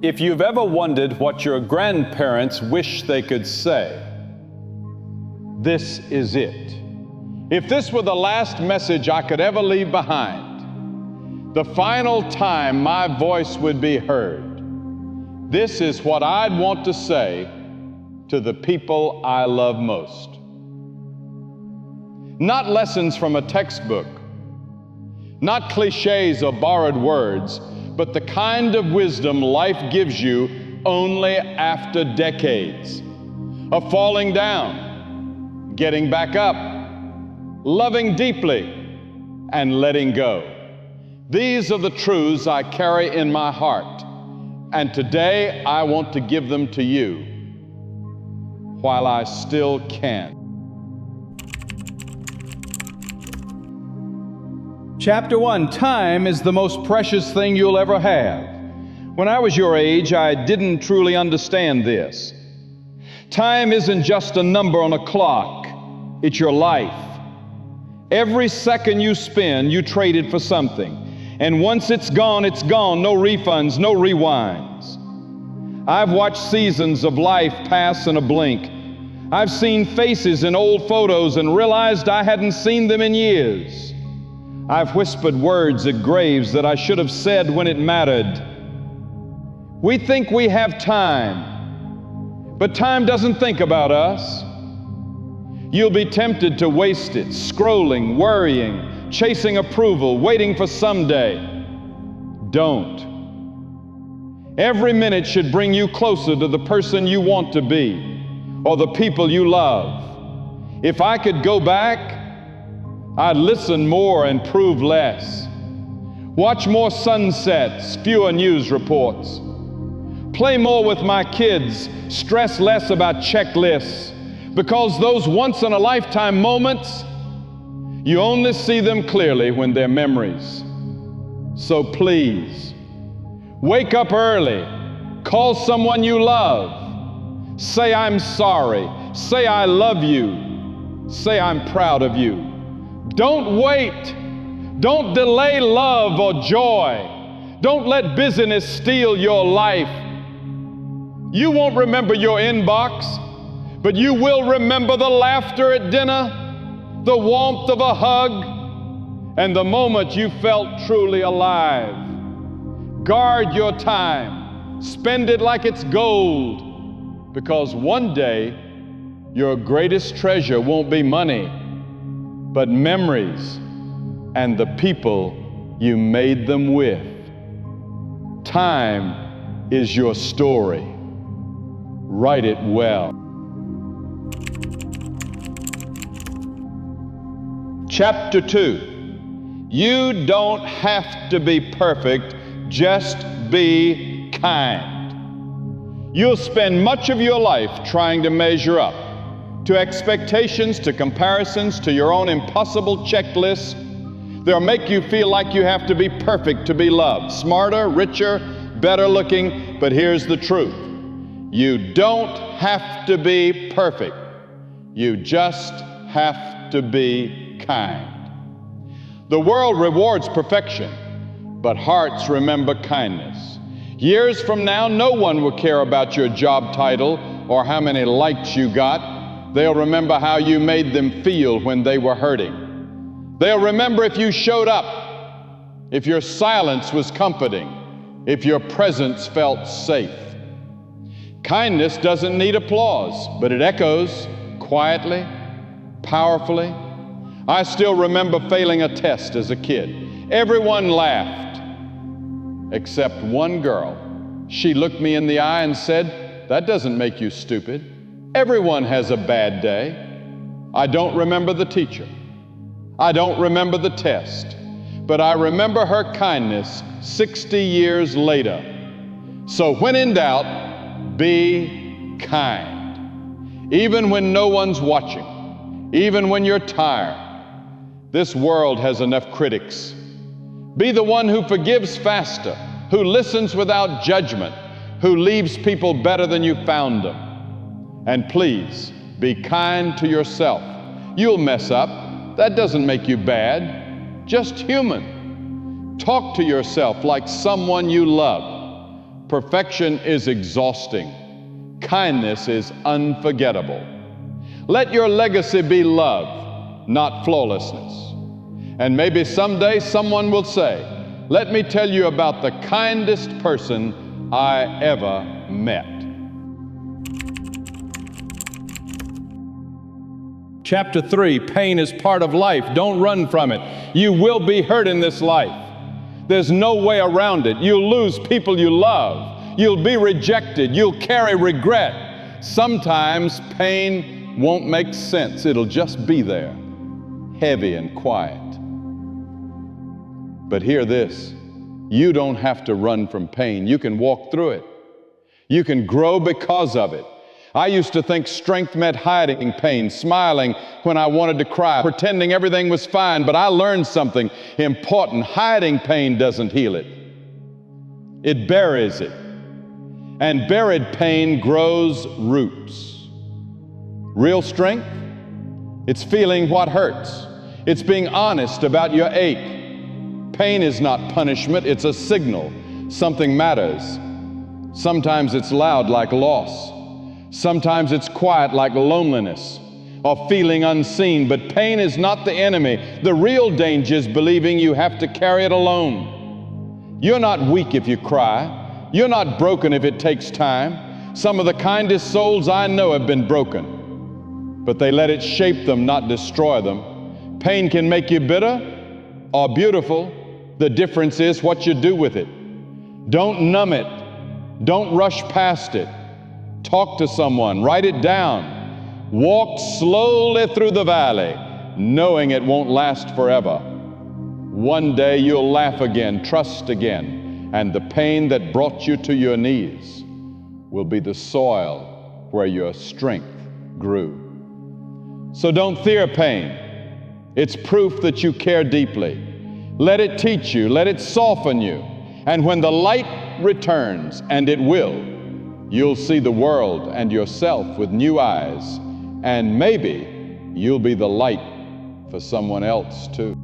If you've ever wondered what your grandparents wish they could say, this is it. If this were the last message I could ever leave behind, the final time my voice would be heard, this is what I'd want to say to the people I love most. Not lessons from a textbook, not cliches or borrowed words, but the kind of wisdom life gives you only after decades of falling down, getting back up, loving deeply, and letting go. These are the truths I carry in my heart, and today I want to give them to you while I still can. Chapter 1, time is the most precious thing you'll ever have. When I was your age, I didn't truly understand this. Time isn't just a number on a clock, it's your life. Every second you spend, you trade it for something. And once it's gone, no refunds, no rewinds. I've watched seasons of life pass in a blink. I've seen faces in old photos and realized I hadn't seen them in years. I've whispered words at graves that I should have said when it mattered. We think we have time, but time doesn't think about us. You'll be tempted to waste it, scrolling, worrying, chasing approval, waiting for someday. Don't. Every minute should bring you closer to the person you want to be, or the people you love. If I could go back, I'd listen more and prove less. Watch more sunsets, fewer news reports. Play more with my kids, stress less about checklists, because those once-in-a-lifetime moments, you only see them clearly when they're memories. So please, wake up early, call someone you love, say I'm sorry, say I love you, say I'm proud of you. Don't wait. Don't delay love or joy. Don't let busyness steal your life. You won't remember your inbox, but you will remember the laughter at dinner, the warmth of a hug, and the moment you felt truly alive. Guard your time. Spend it like it's gold, because one day your greatest treasure won't be money, but memories and the people you made them with. Time is your story. Write it well. Chapter 2, you don't have to be perfect, just be kind. You'll spend much of your life trying to measure up to expectations, to comparisons, to your own impossible checklists. They'll make you feel like you have to be perfect to be loved, smarter, richer, better looking. But here's the truth. You don't have to be perfect. You just have to be kind. The world rewards perfection, but hearts remember kindness. Years from now, no one will care about your job title or how many likes you got. They'll remember how you made them feel when they were hurting. They'll remember if you showed up, if your silence was comforting, if your presence felt safe. Kindness doesn't need applause, but it echoes quietly, powerfully. I still remember failing a test as a kid. Everyone laughed, except one girl. She looked me in the eye and said, "That doesn't make you stupid. Everyone has a bad day." I don't remember the teacher. I don't remember the test, but I remember her kindness 60 years later. So when in doubt, be kind. Even when no one's watching, even when you're tired. This world has enough critics. Be the one who forgives faster, who listens without judgment, who leaves people better than you found them. And please, be kind to yourself. You'll mess up. That doesn't make you bad, just human. Talk to yourself like someone you love. Perfection is exhausting. Kindness is unforgettable. Let your legacy be love, not flawlessness. And maybe someday someone will say, "Let me tell you about the kindest person I ever met." Chapter 3, pain is part of life. Don't run from it. You will be hurt in this life. There's no way around it. You'll lose people you love. You'll be rejected. You'll carry regret. Sometimes pain won't make sense. It'll just be there, heavy and quiet. But hear this, you don't have to run from pain. You can walk through it. You can grow because of it. I used to think strength meant hiding pain, smiling when I wanted to cry, pretending everything was fine, but I learned something important. Hiding pain doesn't heal it. It buries it. And buried pain grows roots. Real strength, it's feeling what hurts. It's being honest about your ache. Pain is not punishment, it's a signal. Something matters. Sometimes it's loud like loss. Sometimes it's quiet like loneliness or feeling unseen, but pain is not the enemy. The real danger is believing you have to carry it alone. You're not weak if you cry. You're not broken if it takes time. Some of the kindest souls I know have been broken, but they let it shape them, not destroy them. Pain can make you bitter or beautiful. The difference is what you do with it. Don't numb it. Don't rush past it. Talk to someone, write it down. Walk slowly through the valley, knowing it won't last forever. One day you'll laugh again, trust again, and the pain that brought you to your knees will be the soil where your strength grew. So don't fear pain. It's proof that you care deeply. Let it teach you, let it soften you, and when the light returns, and it will, you'll see the world and yourself with new eyes, and maybe you'll be the light for someone else too.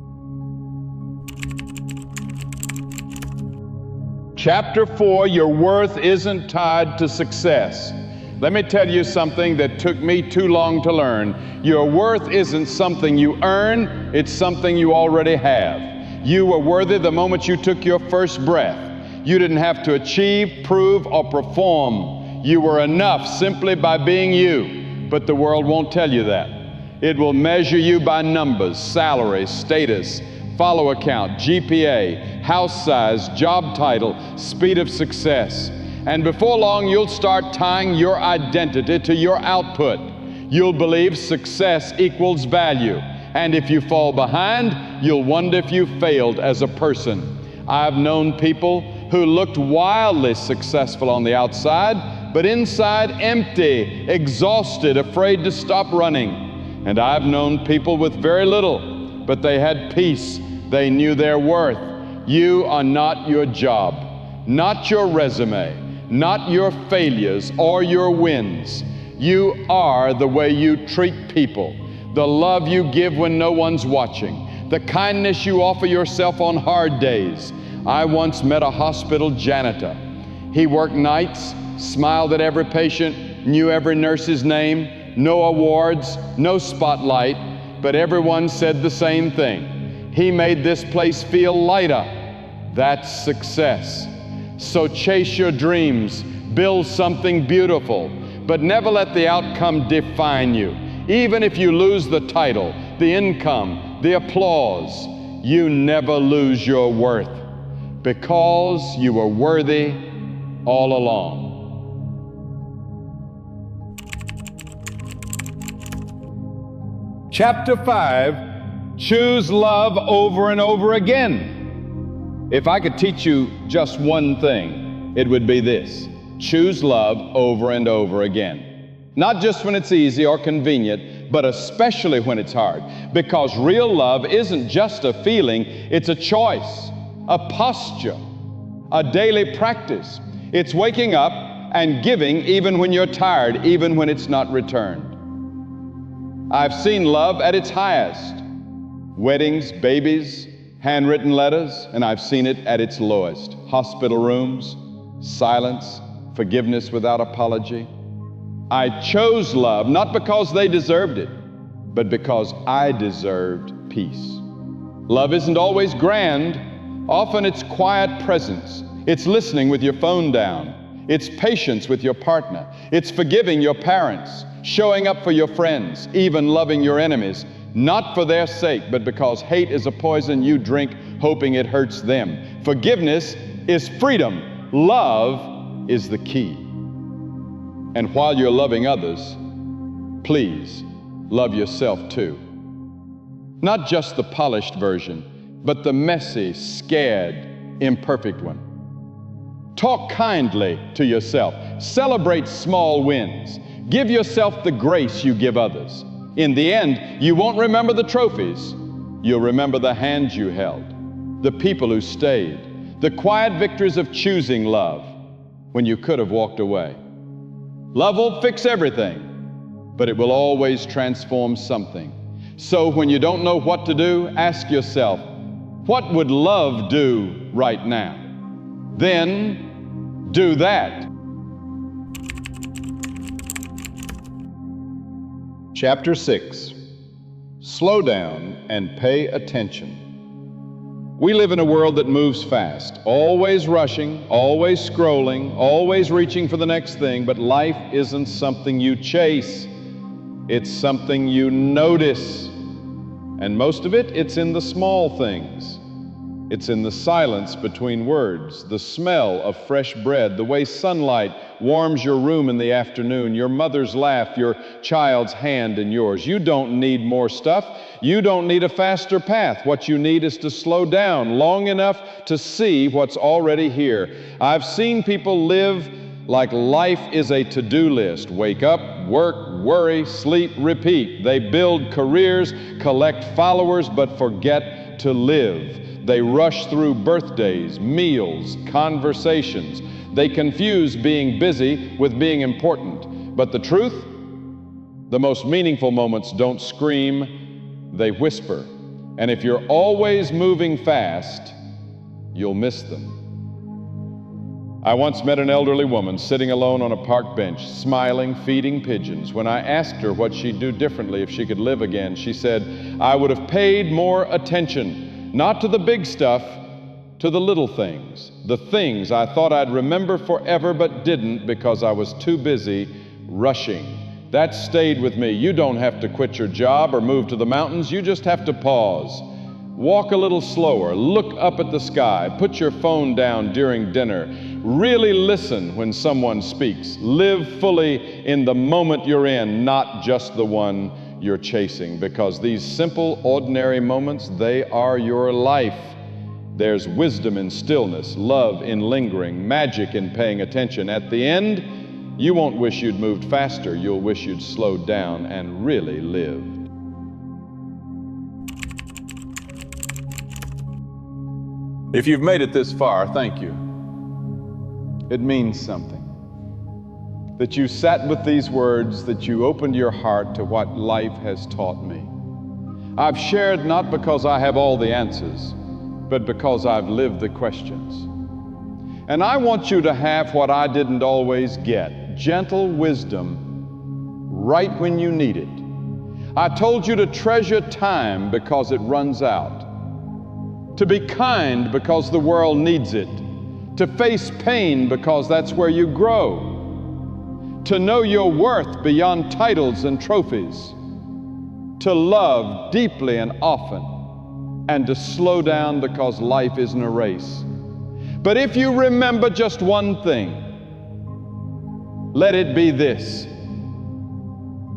Chapter 4, your worth isn't tied to success. Let me tell you something that took me too long to learn. Your worth isn't something you earn, it's something you already have. You were worthy the moment you took your first breath. You didn't have to achieve, prove, or perform. You were enough simply by being you, but the world won't tell you that. It will measure you by numbers, salary, status, follower count, GPA, house size, job title, speed of success. And before long, you'll start tying your identity to your output. You'll believe success equals value. And if you fall behind, you'll wonder if you failed as a person. I've known people who looked wildly successful on the outside, but inside empty, exhausted, afraid to stop running. And I've known people with very little, but they had peace. They knew their worth. You are not your job, not your resume, not your failures or your wins. You are the way you treat people, the love you give when no one's watching, the kindness you offer yourself on hard days. I once met a hospital janitor. He worked nights, smiled at every patient, knew every nurse's name, no awards, no spotlight, but everyone said the same thing. He made this place feel lighter. That's success. So chase your dreams, build something beautiful, but never let the outcome define you. Even if you lose the title, the income, the applause, you never lose your worth, because you were worthy all along. Chapter 5, choose love over and over again. If I could teach you just one thing, it would be this: choose love over and over again. Not just when it's easy or convenient, but especially when it's hard. Because real love isn't just a feeling, it's a choice, a posture, a daily practice. It's waking up and giving even when you're tired, even when it's not returned. I've seen love at its highest: weddings, babies, handwritten letters, and I've seen it at its lowest: hospital rooms, silence, forgiveness without apology. I chose love not because they deserved it, but because I deserved peace. Love isn't always grand. Often it's quiet presence. It's listening with your phone down. It's patience with your partner. It's forgiving your parents, showing up for your friends, even loving your enemies, not for their sake, but because hate is a poison you drink, hoping it hurts them. Forgiveness is freedom. Love is the key. And while you're loving others, please love yourself too. Not just the polished version, but the messy, scared, imperfect one. Talk kindly to yourself. Celebrate small wins. Give yourself the grace you give others. In the end, you won't remember the trophies. You'll remember the hands you held, the people who stayed, the quiet victories of choosing love when you could have walked away. Love won't fix everything, but it will always transform something. So when you don't know what to do, ask yourself, what would love do right now? Then do that. Chapter 6. Slow down and pay attention. We live in a world that moves fast, always rushing, always scrolling, always reaching for the next thing, but life isn't something you chase. It's something you notice. And most of it, it's in the small things. It's in the silence between words, the smell of fresh bread, the way sunlight warms your room in the afternoon, your mother's laugh, your child's hand in yours. You don't need more stuff. You don't need a faster path. What you need is to slow down long enough to see what's already here. I've seen people live like life is a to-do list. Wake up, work, worry, sleep, repeat. They build careers, collect followers, but forget to live. They rush through birthdays, meals, conversations. They confuse being busy with being important. But the truth, the most meaningful moments don't scream, they whisper. And if you're always moving fast, you'll miss them. I once met an elderly woman sitting alone on a park bench, smiling, feeding pigeons. When I asked her what she'd do differently if she could live again, she said, I would have paid more attention. Not to the big stuff, to the little things. The things I thought I'd remember forever but didn't because I was too busy rushing. That stayed with me. You don't have to quit your job or move to the mountains. You just have to pause. Walk a little slower. Look up at the sky. Put your phone down during dinner. Really listen when someone speaks. Live fully in the moment you're in, not just the one you're chasing, because these simple, ordinary moments, they are your life. There's wisdom in stillness, love in lingering, magic in paying attention. At the end, you won't wish you'd moved faster. You'll wish you'd slowed down and really lived. If you've made it this far, thank you. It means something. That you sat with these words, that you opened your heart to what life has taught me. I've shared not because I have all the answers, but because I've lived the questions. And I want you to have what I didn't always get, gentle wisdom right when you need it. I told you to treasure time because it runs out, to be kind because the world needs it, to face pain because that's where you grow, to know your worth beyond titles and trophies, to love deeply and often, and to slow down because life isn't a race. But if you remember just one thing, let it be this: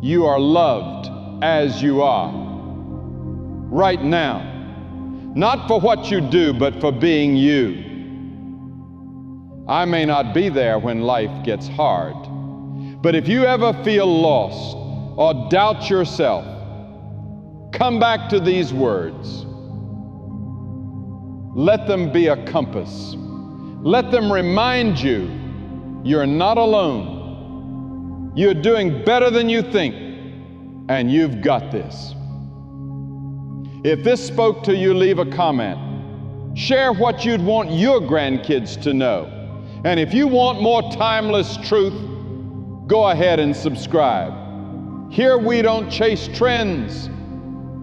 you are loved as you are, right now, not for what you do, but for being you. I may not be there when life gets hard, but if you ever feel lost or doubt yourself, come back to these words. Let them be a compass. Let them remind you you're not alone. You're doing better than you think, and you've got this. If this spoke to you, leave a comment. Share what you'd want your grandkids to know. And if you want more timeless truth, go ahead and subscribe. Here we don't chase trends.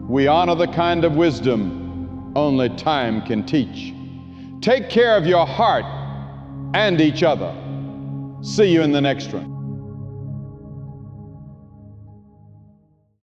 We honor the kind of wisdom only time can teach. Take care of your heart and each other. See you in the next one.